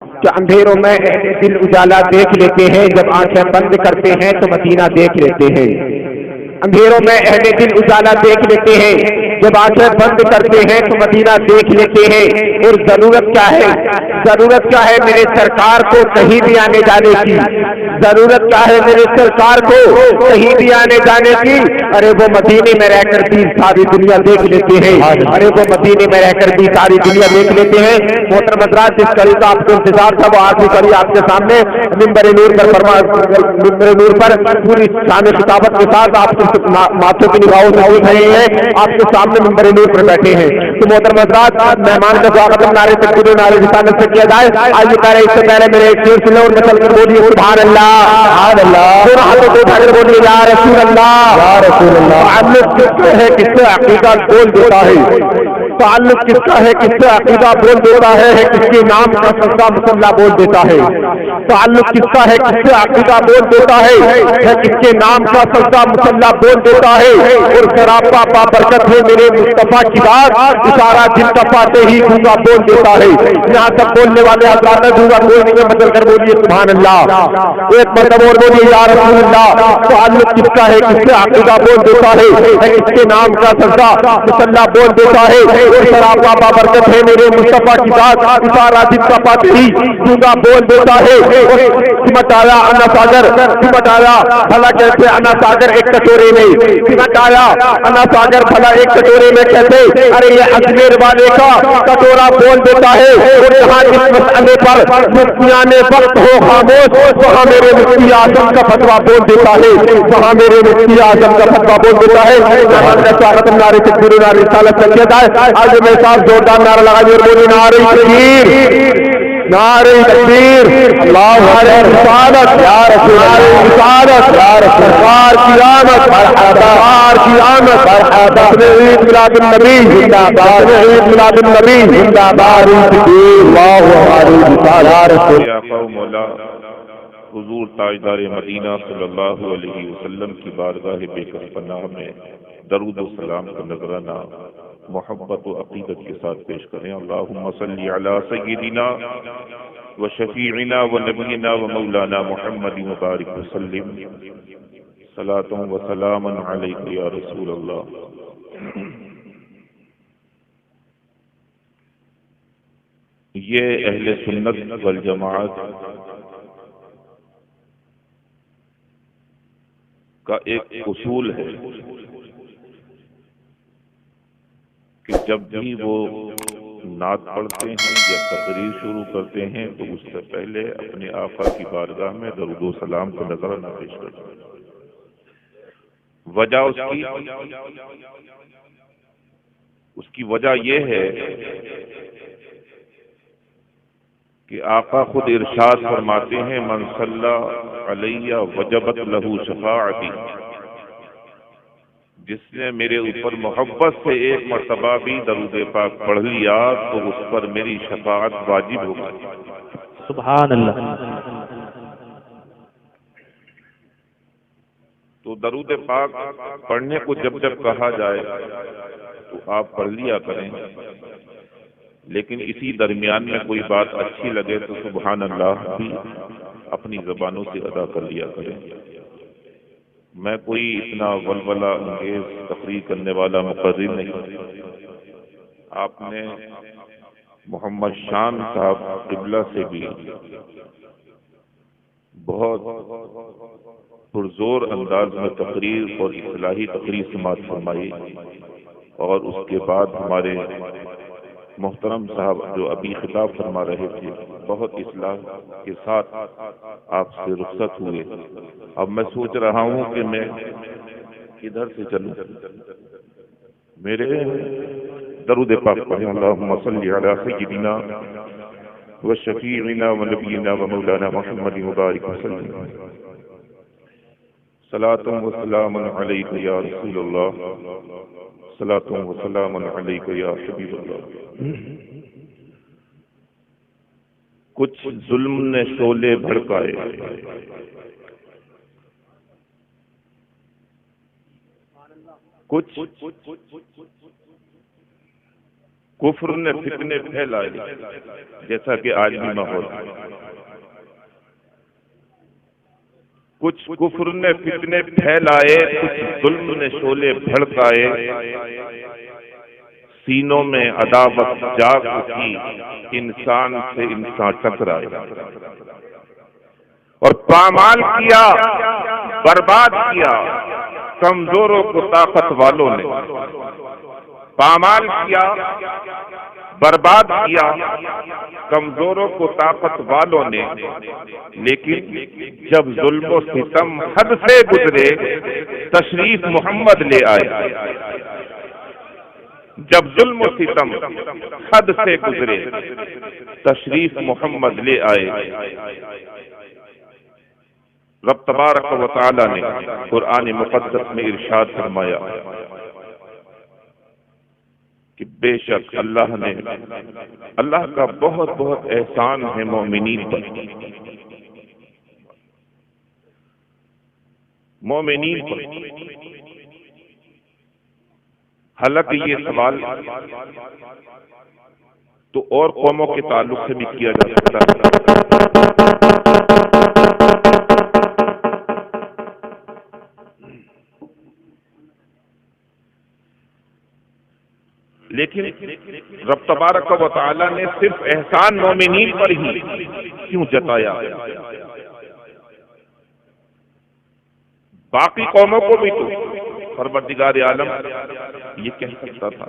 کہ اندھیروں میں اہل دل اجالا دیکھ لیتے ہیں، جب آنکھیں بند کرتے ہیں تو مدینہ دیکھ لیتے ہیں۔ اندھیروں میں اہل دل اجالا دیکھ لیتے ہیں، جب آنکھیں بند کرتے ہیں تو مدینہ دیکھ لیتے ہیں۔ اور ضرورت کیا ہے؟ ضرورت کیا ہے میرے سرکار کو کہیں بھی آنے جانے کی؟ ضرورت کیا ہے میرے سرکار کو کہیں بھی آنے جانے کی؟ ارے وہ مدینے میں رہ کر بھی ساری دنیا دیکھ لیتے ہیں، ارے وہ مدینے میں رہ کر بھی ساری دنیا دیکھ لیتے ہیں۔ محترم حضرات، جس کڑی کا آپ کو انتظار تھا وہ آخری کڑی آپ کے سامنے منبر نور پر منبر نور پر پوری شان خطابت کے ساتھ آپ کے ماتھوں کی نگاہوں سے دیکھ رہے ہیں، آپ کے سامنے منبر نور پر بیٹھے ہیں۔ تو محترم حضرات، مہمان کا سواگت نعرے تکبیر و نعرے رسالت سے کیا جائے۔ آئیے کریں اس سے پہلے میرے ایک شیر سنیں اور چل کر بولیے سبحان اللہ، سبحان اللہ، دونوں ہاتھوں کو اٹھا کر بولیے یا رسول اللہ، یا رسول اللہ۔ تعلق کس کا ہے کس سے عقیدہ بول دیتا ہے؟ تعلق کس کا ہے کس سے عقیدہ بول دیتا ہے؟ کس کے نام کا سجدہ مسلح بول دیتا ہے؟ تعلق کس کا ہے کس سے عقیدہ بول دیتا ہے کس کے نام کا سجدہ مسلح بول دیتا ہے؟ اور سراپا بابرکت ہے میرے مصطفیٰ کی بات، اشارہ جن کا پاتے ہی گونگا بول دیتا ہے۔ یہاں تک بولنے والے حضرات گونگا کوئی نہیں ہے، بدل کر بولیے سبحان اللہ، ایک مرتبہ اور بولیے یا رسول اللہ۔ تعلق کس کا ہے کس سے عقیدہ بول دیتا ہے کس کے نام کا سجدہ مسلح بول دیتا ہے؟ اور سراپا بابرکت ہے میرے مصطفیٰ کی بات، اشارہ جن کا پاتے ہی گونگا بول دیتا ہے۔ سمٹ آیا انا ساگر، سمٹ آیا بھلا کیسے انا ساگر ایک کٹورے میں، سمٹ آیا انا ساگر بھلا ایک کٹورے میں کیسے؟ ارے یہ اجمیر والے کا کٹورا بول دیتا ہے۔ اور جہاں اس مسئلے پر مفتیان وقت ہو خاموش، وہاں میرے مفتی اعظم کا فتویٰ بول دیتا ہے، وہاں میرے مفتی اعظم کا فتویٰ بول دیتا ہے۔ مہمان کا سواگت نعرے تکبیر و نعرے رسالت سے کیا جائے۔ آج میں صاحب زوردار نعرہ لگائیے اور بولیے نعرہ تکبیر، نعرہ تکبیر، اللہ اکبر، رسالت یا رسول اللہ، رسالت یا رسول اللہ، کی آمد مرحبا، کی آمد مرحبا، عید میلاد النبی زندہ باد، عید میلاد النبی زندہ باد، اللہ اکبر یا رسول مولا حضور تاجدار مدینہ صلی اللہ علیہ وسلم کی بارگاہ بے کس پناہ میں درود و سلام کا نذرانہ محبت و عقیدت کے ساتھ پیش کریں۔ اللہم صلی علی سیدنا و شفیعنا و نبینا و مولانا محمد مبارک وسلم، صلاۃ و سلام علیک یا رسول اللہ۔ یہ اہل سنت والجماعت کا ایک اصول ہے کہ جب بھی وہ نعت پڑھتے ہیں یا تقریر شروع کرتے ہیں تو اس سے پہلے اپنے آقا کی بارگاہ میں درود و سلام کو نذرانہ پیش کرتے ہیں۔ وجہ اس کی وجہ یہ ہے کہ آقا خود ارشاد فرماتے ہیں من صلی علیہ وجبت لہ شفاعتی، جس نے میرے اوپر محبت سے ایک مرتبہ بھی درود پاک پڑھ لیا تو اس پر میری شفاعت واجب ہو گئی۔ سبحان اللہ۔ تو درود پاک پڑھنے کو جب جب کہا جائے تو آپ پڑھ لیا کریں، لیکن اسی درمیان میں کوئی بات اچھی لگے تو سبحان اللہ بھی اپنی زبانوں سے ادا کر لیا کریں۔ میں کوئی اتنا ولولہ انگیز تقریر کرنے والا مقرر نہیں۔ آپ نے محمد شان صاحب قبلہ سے بھی بہت پرزور انداز میں تقریر اور اصلاحی تقریر سماعت فرمائی، اور اس کے بعد ہمارے محترم صاحب جو ابھی خطاب فرما رہے تھے بہت اصلاح کے ساتھ آپ سے رخصت ہوئے۔ اب میں سوچ رہا ہوں کہ میں ادھر سے چلوں۔ میرے درود پاک پڑھیں، اللہم صلی علی سیدنا و شفیعنا و نبینا و مولانا محمد مبارک وسلم، صلاۃ و سلام علیک یا رسول اللہ، صلاۃ و سلام علیک یا حبیب اللہ۔ کچھ ظلم نے شعلے بھڑکائے، کچھ کفر نے فتنے پھیلائے جیسا کہ آج بھی ماحول ہے. کچھ کفر نے فتنے پھیلائے، کچھ ظلم نے شعلے بھڑکائے، سینوں میں عداوت جاگ اٹھی، انسان سے انسان ٹکرائے اور پامال کیا، برباد کیا کمزوروں کو طاقت والوں نے. پامال کیا، برباد کیا کمزوروں کو طاقت والوں نے. لیکن جب ظلم و ستم حد سے گزرے تشریف محمد لے آئے. جب ظلم و ستم حد سے گزرے تشریف محمد لے آئے. رب تبارک و تعالی نے قرآن مقدس میں ارشاد فرمایا کہ بے شک اللہ کا بہت بہت احسان ہے مومنین پر. مومنین پر. حالانکہ یہ سوال تو اور قوموں کے تعلق سے بھی کیا جا سکتا ہے. لیکن رب تبارک و تعالی نے صرف احسان مومنین پر ہی کیوں جتایا؟ باقی قوموں کو بھی تو پروردگار عالم یہ کہہ سکتا تھا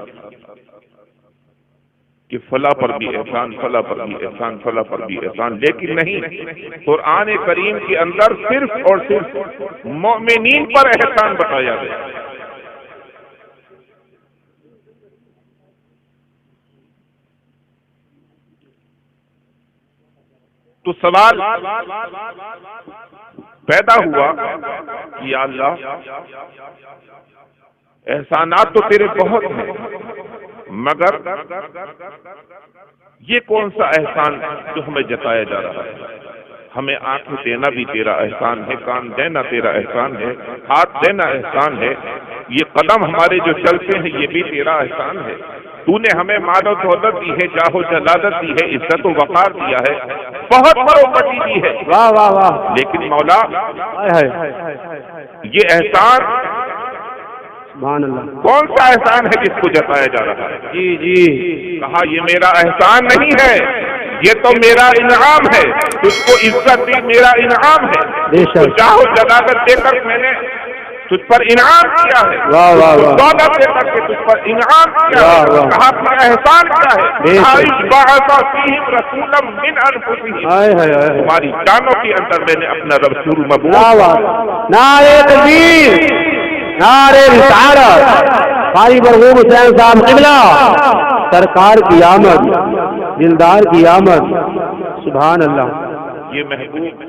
کہ فلاں پر بھی احسان، فلاں پر بھی احسان، فلاں پر بھی احسان. لیکن نہیں، قرآن کریم کے اندر صرف اور صرف مومنین پر احسان بتایا گیا. تو سوال پیدا ہوا کہ یا اللہ احسانات تو تیرے بہت ہیں، مگر یہ کون سا احسان جو ہمیں جتایا جا رہا ہے؟ ہمیں آنکھیں دینا بھی تیرا احسان ہے، کان دینا تیرا احسان ہے، ہاتھ دینا احسان ہے، یہ قدم ہمارے جو چلتے ہیں یہ بھی تیرا احسان ہے. تو نے ہمیں مال و دولت دی ہے، جاہ و جلالت دی ہے، عزت و وقار دیا ہے، بہت پراپرٹی دی ہے. واہ واہ واہ. لیکن مولا یہ احسان سبحان اللہ کون سا احسان ہے جس کو جتایا جا رہا ہے؟ جی جی. کہا یہ میرا احسان نہیں ہے، یہ تو میرا انعام ہے. تجھ کو عزت دی میرا انعام ہے، جاہ و جلالت دے کر میں نے تجھ پر انعام کیا ہے، دولت دے کر کے تجھ پر انعام کیا ہے. کہا اپنا احسان کیا ہے؟ تمہاری جانوں کے اندر میں نے اپنا رسول مبعوث. نعرہ تکبیر، نعرہ رسالت. قاری مرحوم حسین صاحب قبلہ سرکار کی آمد، دلدار کی آمد. سبحان اللہ. یہ محبوب،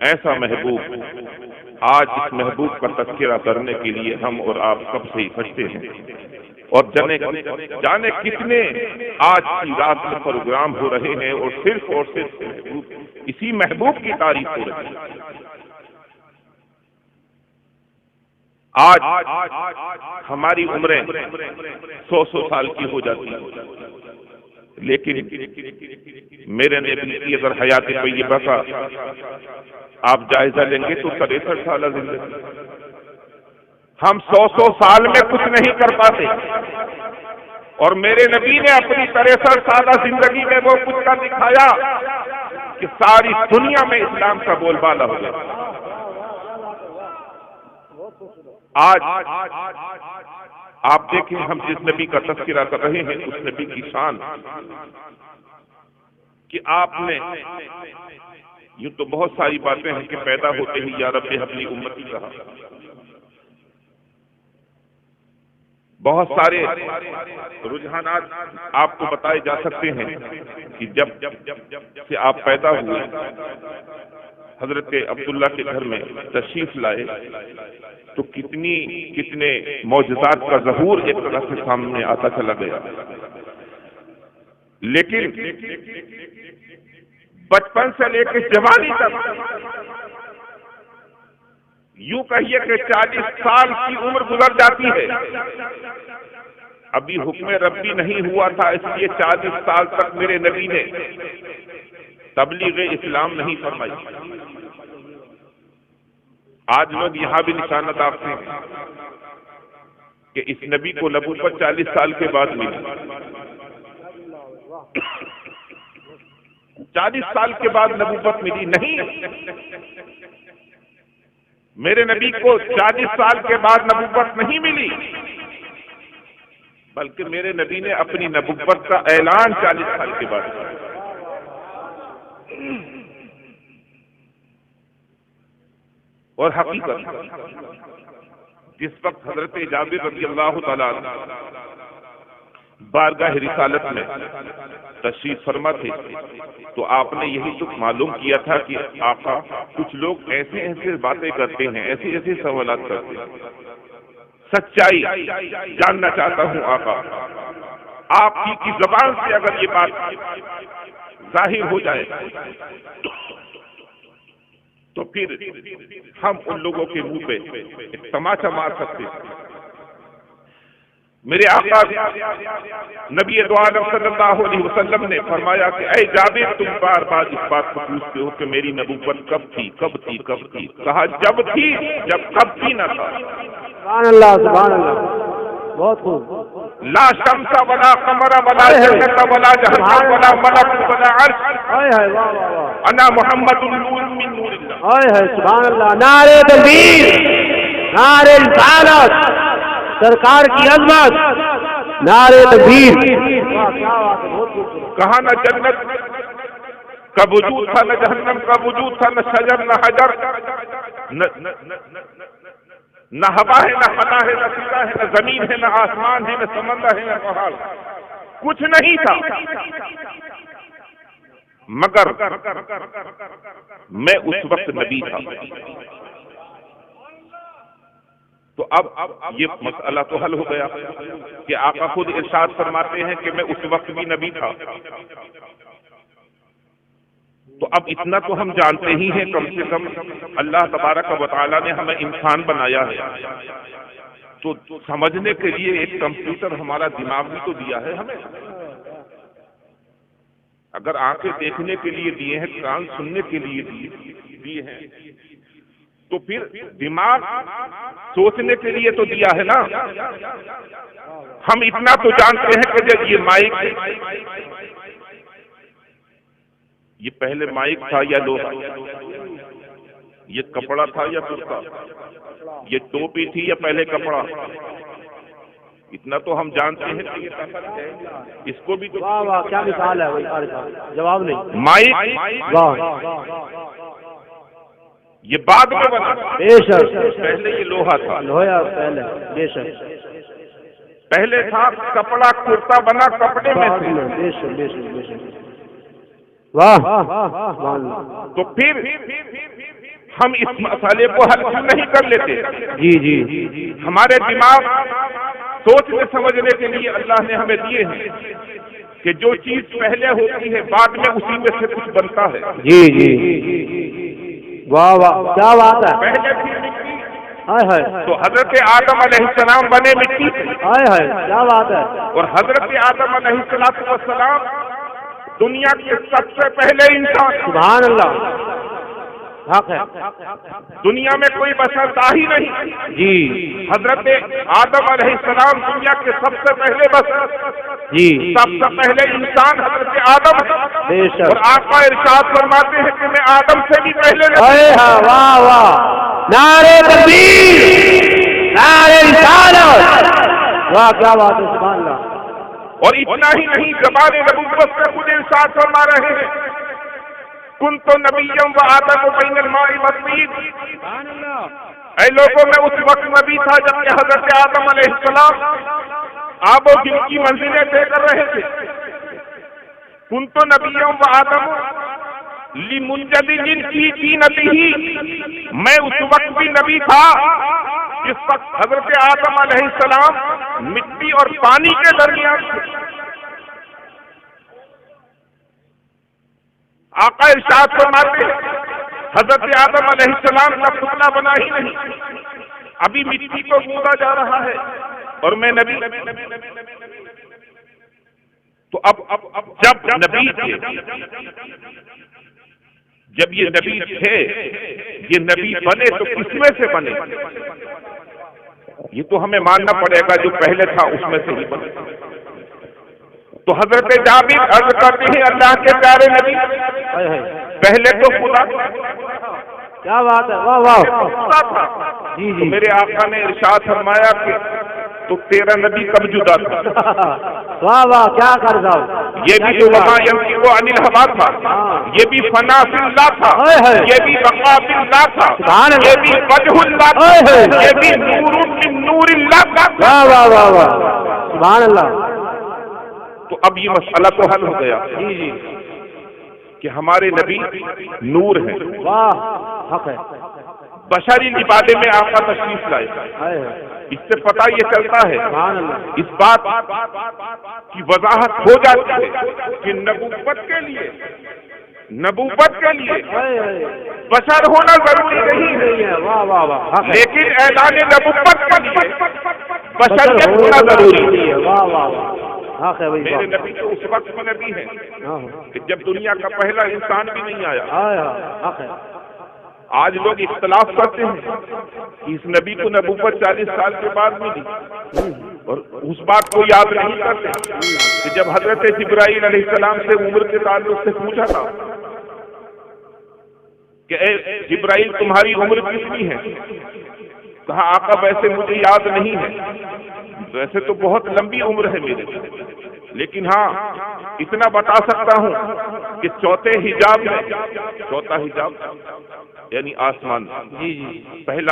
ایسا محبوب، آج اس محبوب کا تذکرہ کرنے کے لیے ہم اور آپ سب سے اکٹھے ہیں. اور جانے کتنے آج کی رات میں پروگرام ہو رہے ہیں اور صرف اسی محبوب کی تعریف ہو رہی ہے. آج ہماری عمریں 100 سال کی ہو جاتی ہیں، لیکن میرے نبی کی اگر حیات طیبہ کا آپ جائزہ لیں گے تو 63 سالہ زندگی. ہم 100 سال میں کچھ نہیں کر پاتے، اور میرے نبی نے اپنی 63 سالہ زندگی میں وہ کچھ کر دکھایا کہ ساری دنیا میں اسلام کا بول بالا ہو گیا. آج آپ دیکھیں ہم جس نبی کا تذکرہ کر رہے ہیں اس نبی کی شان کہ آپ نے یوں تو بہت ساری باتیں ہیں کہ پیدا ہوتے ہی یا رب اپنی امتی کہا. بہت سارے رجحانات آپ کو بتائے جا سکتے ہیں کہ جب سے آپ پیدا ہوئے حضرت عبداللہ کے گھر میں تشریف لائے تو کتنے معجزات کا ظہور ایک طرح سے سامنے آتا چلا گیا. لیکن بچپن سے لے کے جوانی تک یوں کہیے کہ 40 سال کی عمر گزر جاتی ہے ابھی حکم ربی نہیں ہوا تھا، اس لیے 40 سال تک میرے نبی نے تبلیغ اسلام نہیں فرمائی۔ آج لوگ یہاں بھی نشانہ داغتے ہیں کہ اس نبی کو نبوت 40 سال کے بعد ملی، 40 سال کے بعد نبوت ملی نہیں، میرے نبی کو 40 سال کے بعد نبوت نہیں ملی، بلکہ میرے نبی نے اپنی نبوت کا اعلان 40 سال کے بعد کیا۔ اور حقیقت جس وقت حضرت جابر رضی اللہ تعالیٰ عنہ بارگاہ رسالت میں تشریف فرما تھے تو آپ نے یہی تو معلوم کیا تھا کہ آقا کچھ لوگ ایسے ایسے باتیں کرتے ہیں، ایسے ایسے سوالات کرتے ہیں، سچائی جاننا چاہتا ہوں آقا، آپ کی زبان سے اگر یہ بات ظاہر ہو جائے تو پھر ہم ان لوگوں کے منہ پہ ایک تماچا مار سکتے ہیں۔ میرے آقا نبی دو عالم صلی اللہ علیہ وسلم نے فرمایا کہ اے جابر تم بار بار اس بات کو پوچھتے ہو کہ میری نبوت کب تھی کب تھی کب تھی، کہا جب تھی جب کب تھی نہ تھا۔ سبحان اللہ سبحان اللہ، بہت خوب۔ لا شمس ولا قمر ولا جنت ولا جہنم ولا ملک ولا عرش، ہائے ہائے واہ واہ واہ، انا محمد نور من نور اللہ۔ ہائے ہائے سبحان اللہ، نعرے تکبیر، نعرے رسالت، سرکار کی عظمت، نعرے تکبیر۔ کہا نہ جنت کا وجود تھا، نہ جہنم کا وجود تھا، نہ شجر نہ حجر، نہ ہوا ہے نہ فضا ہے نہ فضا ہے، نہ زمین ہے نہ آسمان ہے نہ سمندر ہے نہ پہاڑ، کچھ نہیں تھا مگر میں اس وقت نبی تھا۔ تو اب یہ مسئلہ تو حل ہو گیا کہ آقا خود ارشاد فرماتے ہیں کہ میں اس وقت بھی نبی تھا، تو اب اتنا تو ہم جانتے ہی ہیں کم سے کم اللہ تبارک و تعالیٰ نے ہمیں انسان بنایا ہے، تو سمجھنے کے لیے ایک کمپیوٹر ہمارا دماغ بھی تو دیا ہے ہمیں۔ اگر آنکھیں دیکھنے کے لیے دیے ہیں، کان سننے کے لیے دیے ہیں، تو پھر دماغ سوچنے کے لیے تو دیا ہے نا۔ ہم اتنا تو جانتے ہیں کہ جب یہ مائک، یہ پہلے مائک تھا یا لوہا، یہ کپڑا تھا یا کرتا، یہ ٹوپی تھی یا پہلے کپڑا، اتنا تو ہم جانتے ہیں کہ اس کو بھی تو واہ واہ کیا مثال ہے، وہی جواب نہیں۔ مائک واہ یہ بعد میں بنا، بے شک، پہلے یہ لوہا تھا، لوہا پہلے، بے شک، پہلے تھا کپڑا، کرتا بنا کپڑے میں سے، بے شک بے شک بے شک، واہ، تو پھر ہم اس مسئلے کو حل نہیں کر لیتے۔ جی جی، ہمارے دماغ سوچنے سمجھنے کے لیے اللہ نے ہمیں دیے ہیں کہ جو چیز پہلے ہوتی ہے بعد میں اسی میں سے کچھ بنتا ہے۔ جی جی، واہ واہ کیا بات ہے، پہلے تھی مٹی، ہائے ہائے، تو حضرت آدم علیہ السلام بنے مٹی سے، ہائے ہائے کیا بات ہے، اور حضرت آدم علیہ السلام دنیا کے سب سے پہلے انسان۔ سبحان اللہ، حق ہے، دنیا میں کوئی بشر تھا ہی نہیں، جی حضرت آدم علیہ السلام دنیا کے سب سے پہلے بشر، جی، سب سے پہلے انسان حضرت آدم ہے، بے شک، اور آقا ارشاد فرماتے ہیں کہ میں آدم سے بھی پہلے ہائے ہاں، واہ واہ، نعرے تکبیر، نعرے رسالت، واہ کیا بات ہے، سبحان اللہ۔ اور اتنا ہی نہیں، زبان نبوت سے خود ارشاد فرما رہے ہیں کنت نبیا و آدم بین الماء والطین، اے لوگوں میں اس وقت نبی تھا جبکہ حضرت آدم علیہ السلام آب و گل کی منزلیں طے کر رہے تھے۔ کنت نبیا و آدم لمنجد فی طینتہ، میں اس وقت بھی نبی تھا جس وقت حضرت آدم علیہ السلام مٹی اور پانی کے درمیان تھے۔ آقا ارشاد فرماتے ہیں حضرت آدم علیہ السلام کا پتلا بنا ہی نہیں، ابھی مٹی کو گوندا جا رہا ہے، اور میں نبی. تو اب جب نبی تھے، جب یہ نبی تھے، یہ نبی بنے تو کس میں سے بنے؟ یہ تو ہمیں ماننا پڑے گا جو پہلے تھا اس میں سے ہی بنے. تو حضرت جابر عرض کرتے ہیں اللہ کے پیارے نبی پہلے تو خدا، کیا بات ہے، واہ واہ. تھا. جی تو میرے آقا نے ارشاد فرمایا کہ تو تیرا نبی کب جدا تھا؟ واہ واہ، کیا کر صاحب. یہ بھی تو وما ينطق عن الهوى تھا، یہ بھی فنا فی اللہ تھا، یہ بھی بقا فی اللہ تھا، یہ بھی وجہ اللہ تھا، یہ بھی نور من نور اللہ کا تھا. واہ واہ واہ واہ، سبحان اللہ. تو اب یہ مسئلہ تو حل ہو گیا کہ ہمارے نبی نور ہیں. واہ، حق ہے. بشری لبادے میں آقا تشریف لائے. اس سے پتہ یہ چلتا ہے، اس بات کی وضاحت ہو جاتی ہے کہ نبوت کے لیے بشر ہونا ضروری نہیں ہے، واہ واہ واہ، لیکن اعلان نبوت کے لیے بشریت ہونا ضروری ہے. واہ واہ واہ، حق ہے. میرے نبی تو اس وقت میں نبی ہیں کہ جب دنیا کا پہلا انسان بھی نہیں آیا. حق ہے. آج لوگ اختلاف کرتے ہیں کہ اس نبی کو نبوت 40 سال کے بعد ملی، اور اس بات کو یاد نہیں کرتے کہ جب حضرت جبرائیل علیہ السلام سے عمر کے تعلق سے پوچھا تھا کہ اے جبرائیل تمہاری عمر کتنی ہے؟ کہا آقا ویسے مجھے یاد نہیں ہے، ویسے تو بہت لمبی عمر ہے میری، لیکن ہاں اتنا بتا سکتا ہوں کہ چوتھا حجاب یعنی آسمان، پہلا